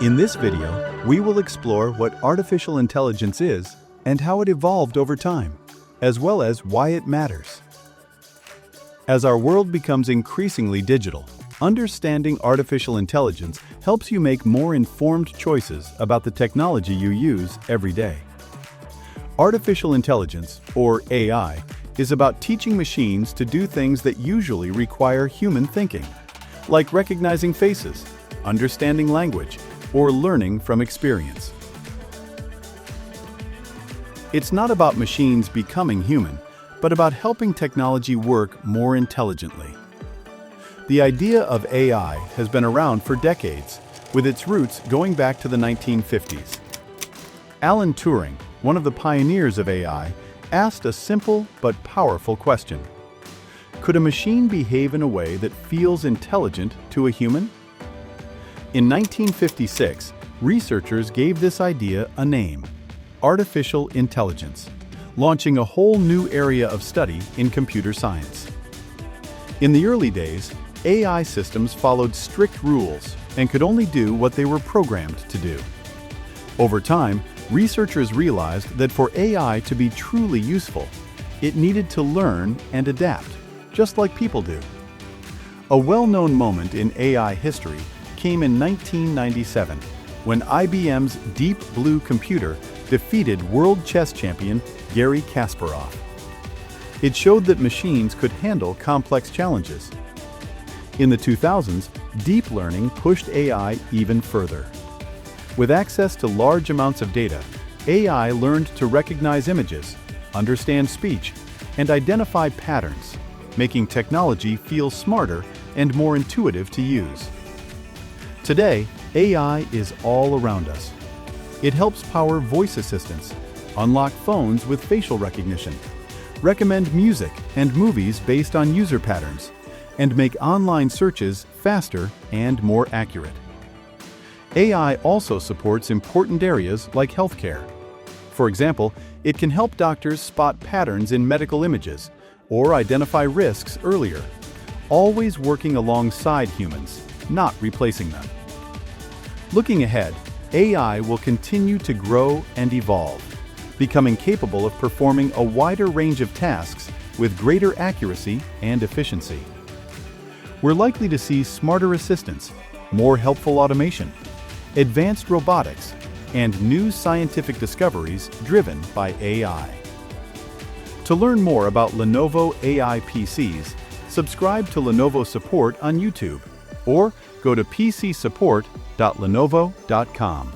In this video, we will explore what artificial intelligence is and how it evolved over time, as well as why it matters. As our world becomes increasingly digital, understanding artificial intelligence helps you make more informed choices about the technology you use every day. Artificial intelligence, or AI, is about teaching machines to do things that usually require human thinking, like recognizing faces, understanding language, or learning from experience. It's not about machines becoming human, but about helping technology work more intelligently. The idea of AI has been around for decades, with its roots going back to the 1950s. Alan Turing, one of the pioneers of AI, asked a simple but powerful question. Could a machine behave in a way that feels intelligent to a human? In 1956, researchers gave this idea a name: artificial intelligence, launching a whole new area of study in computer science. In the early days, AI systems followed strict rules and could only do what they were programmed to do. Over time, researchers realized that for AI to be truly useful, it needed to learn and adapt, just like people do. A well-known moment in AI history came in 1997, when IBM's Deep Blue computer defeated world chess champion Garry Kasparov. It showed that machines could handle complex challenges. In the 2000s, deep learning pushed AI even further. With access to large amounts of data, AI learned to recognize images, understand speech, and identify patterns, making technology feel smarter and more intuitive to use. Today, AI is all around us. It helps power voice assistants, unlock phones with facial recognition, recommend music and movies based on user patterns, and make online searches faster and more accurate. AI also supports important areas like healthcare. For example, it can help doctors spot patterns in medical images or identify risks earlier, always working alongside humans, not replacing them. Looking ahead, AI will continue to grow and evolve, becoming capable of performing a wider range of tasks with greater accuracy and efficiency. We're likely to see smarter assistants, more helpful automation, advanced robotics, and new scientific discoveries driven by AI. To learn more about Lenovo AI PCs, subscribe to Lenovo Support on YouTube or go to pcsupport.lenovo.com.